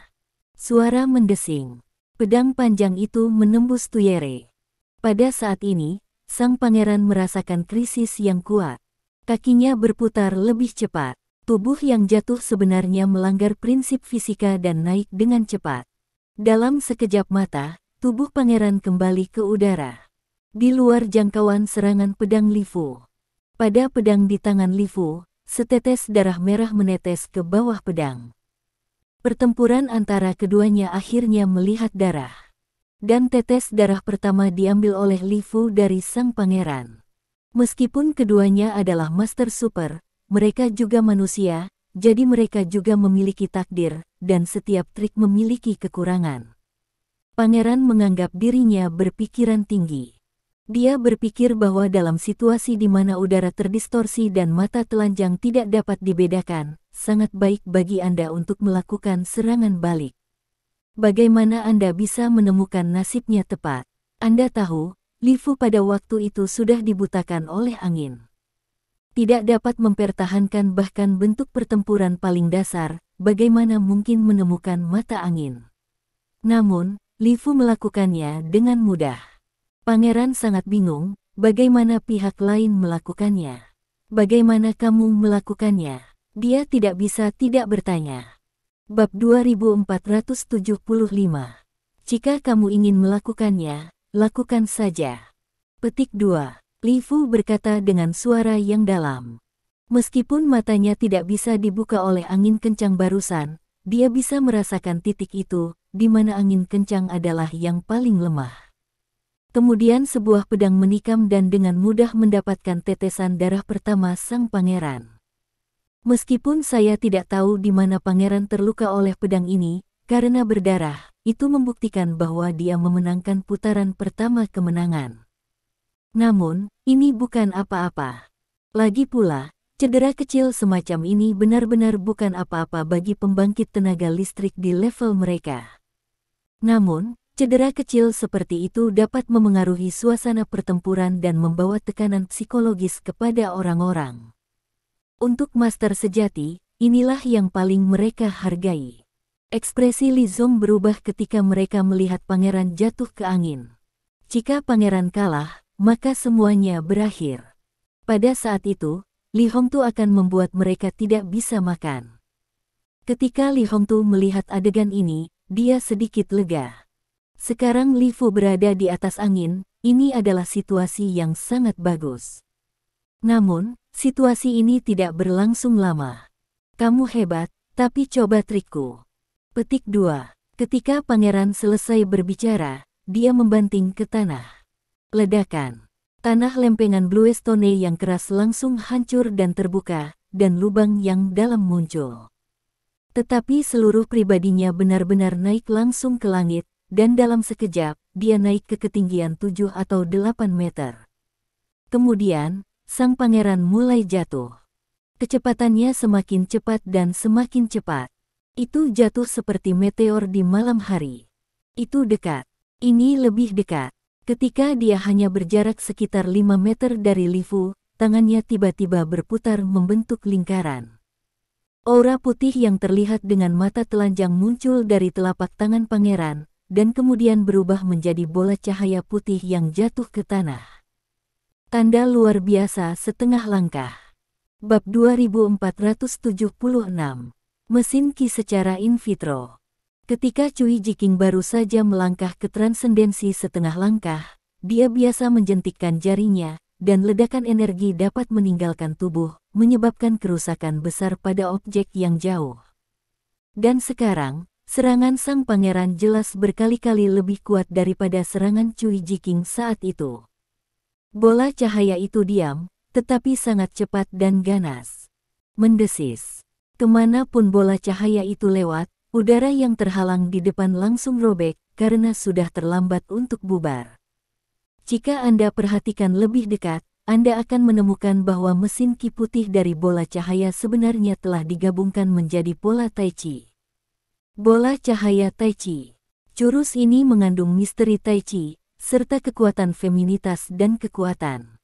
Suara mendesing. Pedang panjang itu menembus Tuyere. Pada saat ini, sang pangeran merasakan krisis yang kuat. Kakinya berputar lebih cepat. Tubuh yang jatuh sebenarnya melanggar prinsip fisika dan naik dengan cepat. Dalam sekejap mata, tubuh pangeran kembali ke udara. Di luar jangkauan serangan pedang Li Fu. Pada pedang di tangan Li Fu, setetes darah merah menetes ke bawah pedang. Pertempuran antara keduanya akhirnya melihat darah. Dan tetes darah pertama diambil oleh Li Fu dari sang pangeran. Meskipun keduanya adalah Master Super, mereka juga manusia, jadi mereka juga memiliki takdir, dan setiap trik memiliki kekurangan. Pangeran menganggap dirinya berpikiran tinggi. Dia berpikir bahwa dalam situasi di mana udara terdistorsi dan mata telanjang tidak dapat dibedakan, sangat baik bagi Anda untuk melakukan serangan balik. Bagaimana Anda bisa menemukan nasibnya tepat? Anda tahu, Li Fu pada waktu itu sudah dibutakan oleh angin. Tidak dapat mempertahankan bahkan bentuk pertempuran paling dasar, bagaimana mungkin menemukan mata angin? Namun, Li Fu melakukannya dengan mudah. Pangeran sangat bingung, bagaimana pihak lain melakukannya. Bagaimana kamu melakukannya? Dia tidak bisa tidak bertanya. Bab 2475. Jika kamu ingin melakukannya, lakukan saja. Petik 2. Li Fu berkata dengan suara yang dalam. Meskipun matanya tidak bisa dibuka oleh angin kencang barusan, dia bisa merasakan titik itu, di mana angin kencang adalah yang paling lemah. Kemudian sebuah pedang menikam dan dengan mudah mendapatkan tetesan darah pertama sang pangeran. Meskipun saya tidak tahu di mana pangeran terluka oleh pedang ini, karena berdarah, itu membuktikan bahwa dia memenangkan putaran pertama kemenangan. Namun, ini bukan apa-apa. Lagi pula, cedera kecil semacam ini benar-benar bukan apa-apa bagi pembangkit tenaga listrik di level mereka. Namun, cedera kecil seperti itu dapat memengaruhi suasana pertempuran dan membawa tekanan psikologis kepada orang-orang. Untuk master sejati, inilah yang paling mereka hargai. Ekspresi Li Zong berubah ketika mereka melihat pangeran jatuh ke angin. Jika pangeran kalah, maka semuanya berakhir. Pada saat itu, Li Hongtu akan membuat mereka tidak bisa makan. Ketika Li Hongtu melihat adegan ini, dia sedikit lega. Sekarang Li Fu berada di atas angin, ini adalah situasi yang sangat bagus. Namun, situasi ini tidak berlangsung lama. Kamu hebat, tapi coba trikku. Petik 2. Ketika pangeran selesai berbicara, dia membanting ke tanah. Ledakan. Tanah lempengan Bluestone yang keras langsung hancur dan terbuka, dan lubang yang dalam muncul. Tetapi seluruh pribadinya benar-benar naik langsung ke langit, dan dalam sekejap, dia naik ke ketinggian 7 atau 8 meter. Kemudian, sang pangeran mulai jatuh. Kecepatannya semakin cepat dan semakin cepat. Itu jatuh seperti meteor di malam hari. Itu dekat. Ini lebih dekat. Ketika dia hanya berjarak sekitar 5 meter dari Li Fu, tangannya tiba-tiba berputar membentuk lingkaran. Aura putih yang terlihat dengan mata telanjang muncul dari telapak tangan pangeran, dan kemudian berubah menjadi bola cahaya putih yang jatuh ke tanah. Tanda luar biasa setengah langkah. Bab 2476. Mesin Qi secara in vitro. Ketika Cui Jiking baru saja melangkah ke transendensi setengah langkah, dia biasa menjentikkan jarinya, dan ledakan energi dapat meninggalkan tubuh, menyebabkan kerusakan besar pada objek yang jauh. Dan sekarang, serangan sang pangeran jelas berkali-kali lebih kuat daripada serangan Cui Jiking saat itu. Bola cahaya itu diam, tetapi sangat cepat dan ganas. Mendesis. Kemanapun bola cahaya itu lewat, udara yang terhalang di depan langsung robek, karena sudah terlambat untuk bubar. Jika Anda perhatikan lebih dekat, Anda akan menemukan bahwa mesin Qi putih dari bola cahaya sebenarnya telah digabungkan menjadi bola Tai Chi. Bola cahaya Tai Chi. Jurus ini mengandung misteri Tai Chi, serta kekuatan feminitas dan kekuatan.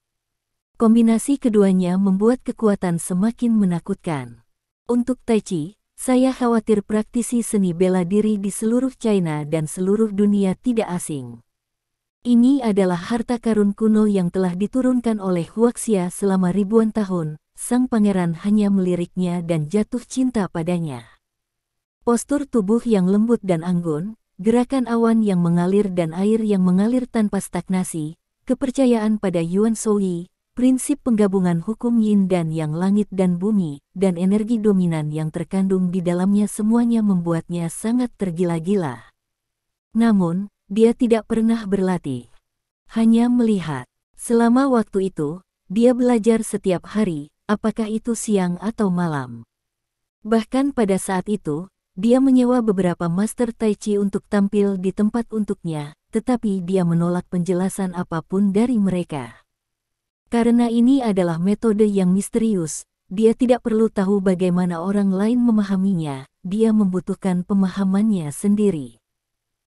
Kombinasi keduanya membuat kekuatan semakin menakutkan. Untuk Tai Chi, saya khawatir praktisi seni bela diri di seluruh China dan seluruh dunia tidak asing. Ini adalah harta karun kuno yang telah diturunkan oleh Huaxia selama ribuan tahun. Sang pangeran hanya meliriknya dan jatuh cinta padanya. Postur tubuh yang lembut dan anggun, gerakan awan yang mengalir dan air yang mengalir tanpa stagnasi, kepercayaan pada Yuan Shouyi, prinsip penggabungan hukum yin dan yang langit dan bumi, dan energi dominan yang terkandung di dalamnya semuanya membuatnya sangat tergila-gila. Namun, dia tidak pernah berlatih. Hanya melihat. Selama waktu itu, dia belajar setiap hari, apakah itu siang atau malam. Bahkan pada saat itu, dia menyewa beberapa master Tai Chi untuk tampil di tempat untuknya, tetapi dia menolak penjelasan apapun dari mereka. Karena ini adalah metode yang misterius, dia tidak perlu tahu bagaimana orang lain memahaminya, dia membutuhkan pemahamannya sendiri.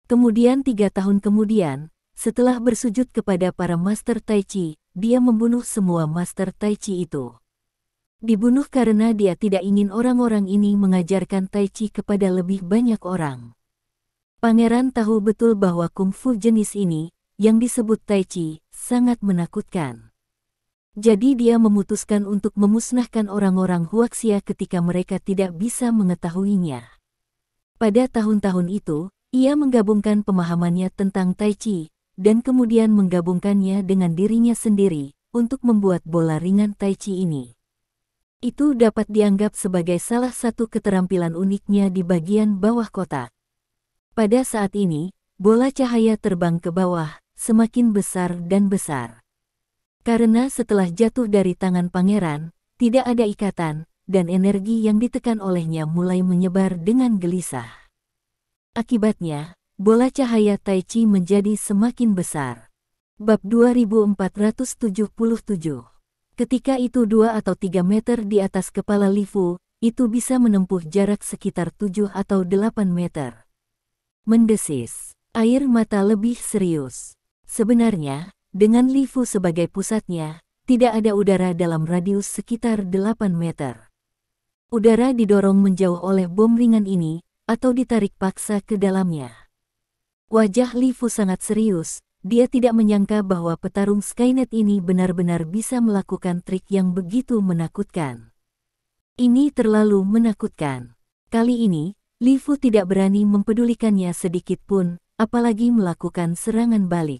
Kemudian 3 tahun kemudian, setelah bersujud kepada para master Tai Chi, dia membunuh semua master Tai Chi itu. Dibunuh karena dia tidak ingin orang-orang ini mengajarkan Tai Chi kepada lebih banyak orang. Pangeran tahu betul bahwa kungfu jenis ini, yang disebut Tai Chi, sangat menakutkan. Jadi dia memutuskan untuk memusnahkan orang-orang Huaxia ketika mereka tidak bisa mengetahuinya. Pada tahun-tahun itu, ia menggabungkan pemahamannya tentang Tai Chi, dan kemudian menggabungkannya dengan dirinya sendiri, untuk membuat bola ringan Tai Chi ini. Itu dapat dianggap sebagai salah satu keterampilan uniknya di bagian bawah kotak. Pada saat ini, bola cahaya terbang ke bawah, semakin besar dan besar. Karena setelah jatuh dari tangan pangeran, tidak ada ikatan, dan energi yang ditekan olehnya mulai menyebar dengan gelisah. Akibatnya, bola cahaya Tai Chi menjadi semakin besar. Bab 2477. Ketika itu 2 atau 3 meter di atas kepala Li Fu, itu bisa menempuh jarak sekitar 7 atau 8 meter. Mendesis. Air mata lebih serius. Sebenarnya, dengan Li Fu sebagai pusatnya, tidak ada udara dalam radius sekitar 8 meter. Udara didorong menjauh oleh bom ringan ini, atau ditarik paksa ke dalamnya. Wajah Li Fu sangat serius, dia tidak menyangka bahwa petarung Skynet ini benar-benar bisa melakukan trik yang begitu menakutkan. Ini terlalu menakutkan. Kali ini, Li Fu tidak berani mempedulikannya sedikit pun, apalagi melakukan serangan balik.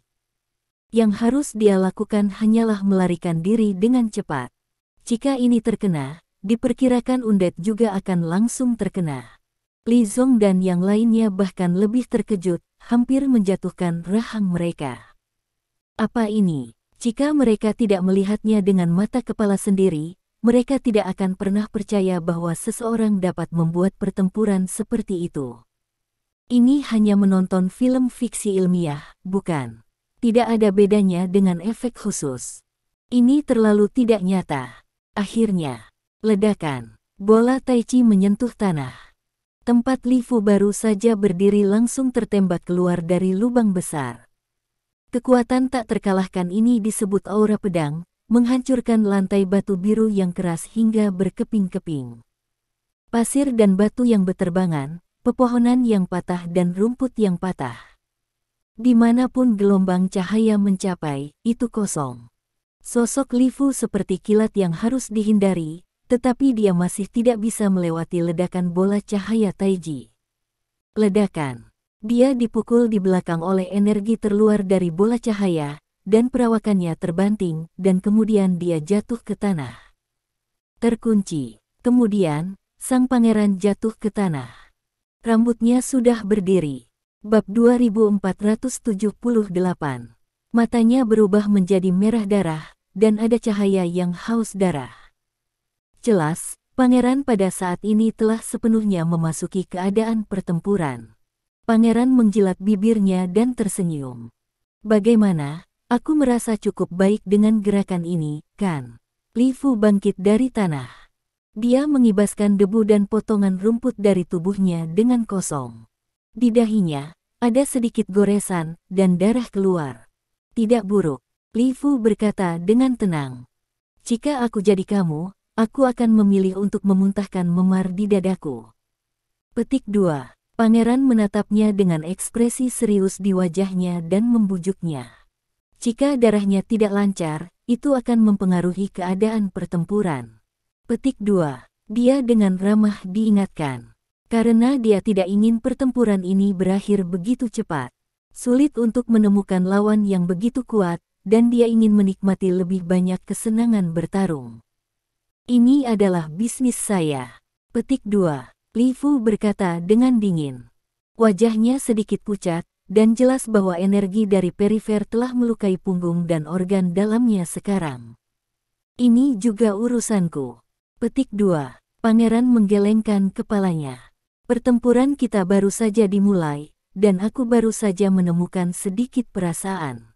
Yang harus dia lakukan hanyalah melarikan diri dengan cepat. Jika ini terkena, diperkirakan Undead juga akan langsung terkena. Li Zong dan yang lainnya bahkan lebih terkejut, hampir menjatuhkan rahang mereka. Apa ini? Jika mereka tidak melihatnya dengan mata kepala sendiri, mereka tidak akan pernah percaya bahwa seseorang dapat membuat pertempuran seperti itu. Ini hanya menonton film fiksi ilmiah, bukan? Tidak ada bedanya dengan efek khusus. Ini terlalu tidak nyata. Akhirnya, ledakan. Bola Tai Chi menyentuh tanah. Tempat Li Fu baru saja berdiri langsung tertembak keluar dari lubang besar. Kekuatan tak terkalahkan ini disebut aura pedang, menghancurkan lantai batu biru yang keras hingga berkeping-keping. Pasir dan batu yang berterbangan, pepohonan yang patah dan rumput yang patah. Dimanapun gelombang cahaya mencapai, itu kosong. Sosok Li Fu seperti kilat yang harus dihindari, tetapi dia masih tidak bisa melewati ledakan bola cahaya Taiji. Ledakan. Dia dipukul di belakang oleh energi terluar dari bola cahaya, dan perawakannya terbanting, dan kemudian dia jatuh ke tanah. Terkunci. Kemudian, sang pangeran jatuh ke tanah. Rambutnya sudah berdiri. Bab 2478. Matanya berubah menjadi merah darah, dan ada cahaya yang haus darah. Jelas, pangeran pada saat ini telah sepenuhnya memasuki keadaan pertempuran. Pangeran menjilat bibirnya dan tersenyum. Bagaimana? Aku merasa cukup baik dengan gerakan ini, kan? Li Fu bangkit dari tanah. Dia mengibaskan debu dan potongan rumput dari tubuhnya dengan kosong. Di dahinya, ada sedikit goresan, dan darah keluar. Tidak buruk, Li Fu berkata dengan tenang. Jika aku jadi kamu, aku akan memilih untuk memuntahkan memar di dadaku. Petik 2. Pangeran menatapnya dengan ekspresi serius di wajahnya dan membujuknya. Jika darahnya tidak lancar, itu akan mempengaruhi keadaan pertempuran. Petik 2. Dia dengan ramah diingatkan. Karena dia tidak ingin pertempuran ini berakhir begitu cepat. Sulit untuk menemukan lawan yang begitu kuat, dan dia ingin menikmati lebih banyak kesenangan bertarung. Ini adalah bisnis saya. Petik 2. Li Fu berkata dengan dingin. Wajahnya sedikit pucat, dan jelas bahwa energi dari perifer telah melukai punggung dan organ dalamnya sekarang. Ini juga urusanku. Petik 2. Pangeran menggelengkan kepalanya. Pertempuran kita baru saja dimulai, dan aku baru saja menemukan sedikit perasaan.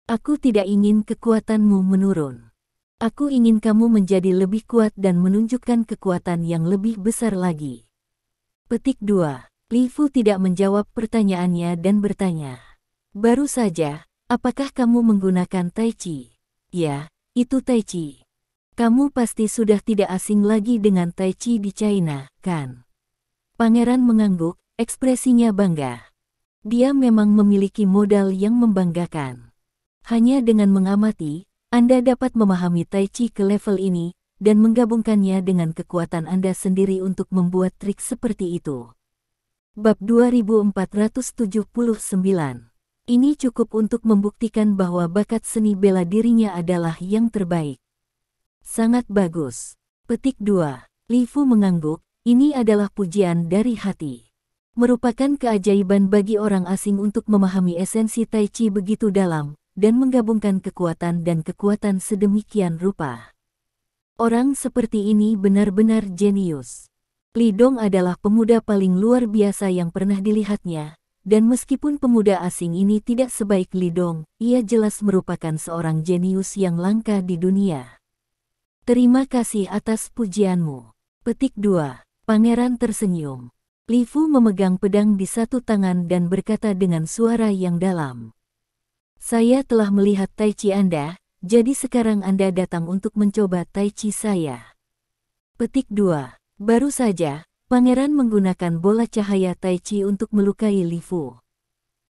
Aku tidak ingin kekuatanmu menurun. Aku ingin kamu menjadi lebih kuat dan menunjukkan kekuatan yang lebih besar lagi. Petik 2. Li Fu tidak menjawab pertanyaannya dan bertanya. Baru saja, apakah kamu menggunakan Tai Chi? Ya, itu Tai Chi. Kamu pasti sudah tidak asing lagi dengan Tai Chi di China, kan? Pangeran mengangguk, ekspresinya bangga. Dia memang memiliki modal yang membanggakan. Hanya dengan mengamati, Anda dapat memahami Tai Chi ke level ini, dan menggabungkannya dengan kekuatan Anda sendiri untuk membuat trik seperti itu. Bab 2479. Ini cukup untuk membuktikan bahwa bakat seni bela dirinya adalah yang terbaik. Sangat bagus. Petik 2. Li Fu mengangguk, ini adalah pujian dari hati. Merupakan keajaiban bagi orang asing untuk memahami esensi Tai Chi begitu dalam, dan menggabungkan kekuatan dan kekuatan sedemikian rupa. Orang seperti ini benar-benar jenius. Li Dong adalah pemuda paling luar biasa yang pernah dilihatnya, dan meskipun pemuda asing ini tidak sebaik Li Dong, ia jelas merupakan seorang jenius yang langka di dunia. Terima kasih atas pujianmu. Petik 2. Pangeran tersenyum. Li Fu memegang pedang di satu tangan dan berkata dengan suara yang dalam. Saya telah melihat Tai Chi Anda, jadi sekarang Anda datang untuk mencoba Tai Chi saya. Petik 2. Baru saja, Pangeran menggunakan bola cahaya Tai Chi untuk melukai Li Fu.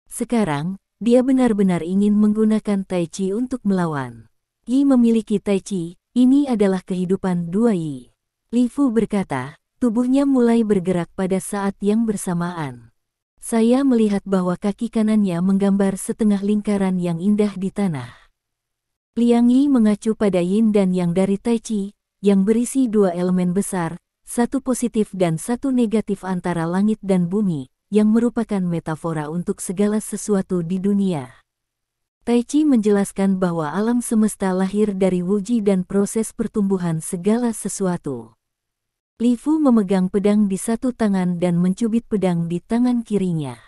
Sekarang, dia benar-benar ingin menggunakan Tai Chi untuk melawan. Yi memiliki Tai Chi, ini adalah kehidupan dua Yi. Li Fu berkata, tubuhnya mulai bergerak pada saat yang bersamaan. Saya melihat bahwa kaki kanannya menggambar setengah lingkaran yang indah di tanah. Liang Yi mengacu pada yin dan yang dari Tai Chi, yang berisi dua elemen besar, satu positif dan satu negatif antara langit dan bumi, yang merupakan metafora untuk segala sesuatu di dunia. Tai Chi menjelaskan bahwa alam semesta lahir dari wuji dan proses pertumbuhan segala sesuatu. Li Fu memegang pedang di satu tangan dan mencubit pedang di tangan kirinya.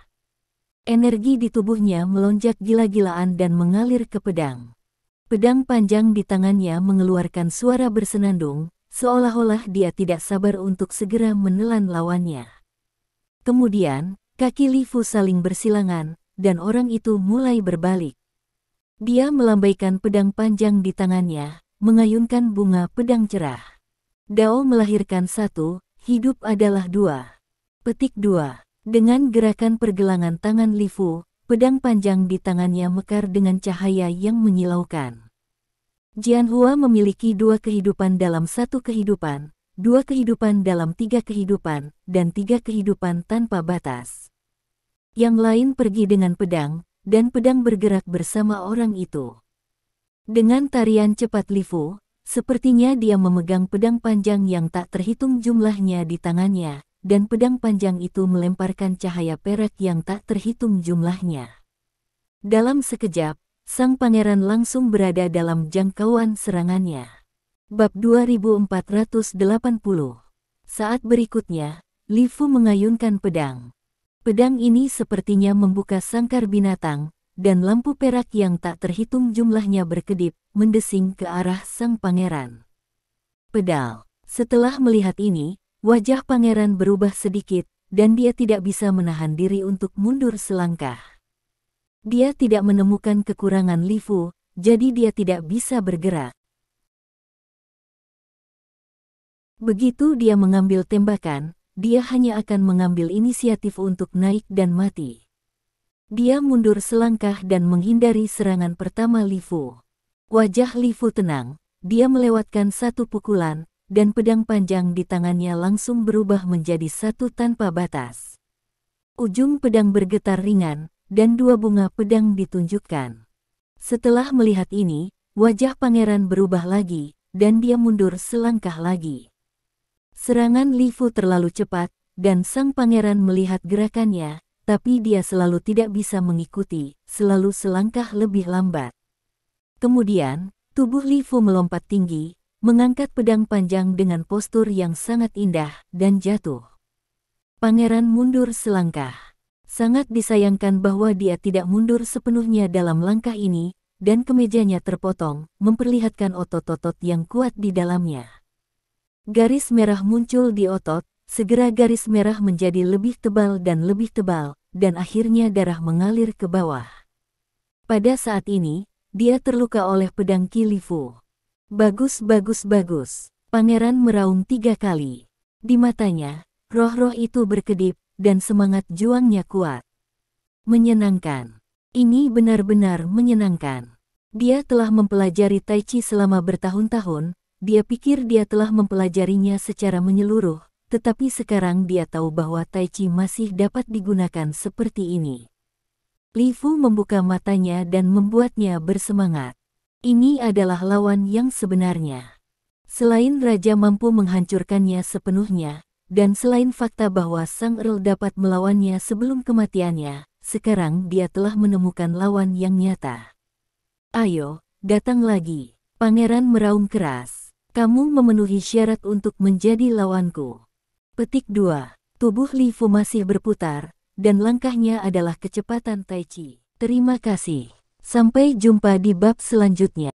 Energi di tubuhnya melonjak gila-gilaan dan mengalir ke pedang. Pedang panjang di tangannya mengeluarkan suara bersenandung, seolah-olah dia tidak sabar untuk segera menelan lawannya. Kemudian, kaki Li Fu saling bersilangan, dan orang itu mulai berbalik. Dia melambaikan pedang panjang di tangannya, mengayunkan bunga pedang cerah. Dao melahirkan satu, hidup adalah dua. Petik 2. Dengan gerakan pergelangan tangan Li Fu, pedang panjang di tangannya mekar dengan cahaya yang menyilaukan. Jianhua memiliki dua kehidupan dalam satu kehidupan, dua kehidupan dalam tiga kehidupan, dan tiga kehidupan tanpa batas. Yang lain pergi dengan pedang, dan pedang bergerak bersama orang itu. Dengan tarian cepat Li Fu, sepertinya dia memegang pedang panjang yang tak terhitung jumlahnya di tangannya, dan pedang panjang itu melemparkan cahaya perak yang tak terhitung jumlahnya. Dalam sekejap, sang pangeran langsung berada dalam jangkauan serangannya. Bab 2480. Saat berikutnya, Li Fu mengayunkan pedang. Pedang ini sepertinya membuka sangkar binatang, dan lampu perak yang tak terhitung jumlahnya berkedip, mendesing ke arah sang pangeran. Pedal. Setelah melihat ini, wajah pangeran berubah sedikit, dan dia tidak bisa menahan diri untuk mundur selangkah. Dia tidak menemukan kekurangan Li Fu, jadi dia tidak bisa bergerak. Begitu dia mengambil tembakan, dia hanya akan mengambil inisiatif untuk naik dan mati. Dia mundur selangkah dan menghindari serangan pertama Li Fu. Wajah Li Fu tenang, dia melewatkan satu pukulan, dan pedang panjang di tangannya langsung berubah menjadi satu tanpa batas. Ujung pedang bergetar ringan, dan dua bunga pedang ditunjukkan. Setelah melihat ini, wajah pangeran berubah lagi, dan dia mundur selangkah lagi. Serangan Li Fu terlalu cepat, dan sang pangeran melihat gerakannya, tapi dia selalu tidak bisa mengikuti, selalu selangkah lebih lambat. Kemudian, Tubuh Li Fu melompat tinggi, mengangkat pedang panjang dengan postur yang sangat indah, dan jatuh. Pangeran mundur selangkah. Sangat disayangkan bahwa dia tidak mundur sepenuhnya dalam langkah ini, dan kemejanya terpotong, memperlihatkan otot-otot yang kuat di dalamnya. Garis merah muncul di otot, segera garis merah menjadi lebih tebal, dan akhirnya darah mengalir ke bawah. Pada saat ini, dia terluka oleh pedang Qi Li Fu. Bagus, bagus, bagus. Pangeran meraung 3 kali. Di matanya, roh-roh itu berkedip, dan semangat juangnya kuat. Menyenangkan. Ini benar-benar menyenangkan. Dia telah mempelajari Tai Chi selama bertahun-tahun, dia pikir dia telah mempelajarinya secara menyeluruh, tetapi sekarang dia tahu bahwa Tai Chi masih dapat digunakan seperti ini. Li Fu membuka matanya dan membuatnya bersemangat. Ini adalah lawan yang sebenarnya. Selain Raja mampu menghancurkannya sepenuhnya, dan selain fakta bahwa Sang Earl dapat melawannya sebelum kematiannya, sekarang dia telah menemukan lawan yang nyata. Ayo, datang lagi. Pangeran meraung keras. Kamu memenuhi syarat untuk menjadi lawanku. Petik 2. Tubuh Li Fu masih berputar, dan langkahnya adalah kecepatan Tai Chi. Terima kasih. Sampai jumpa di bab selanjutnya.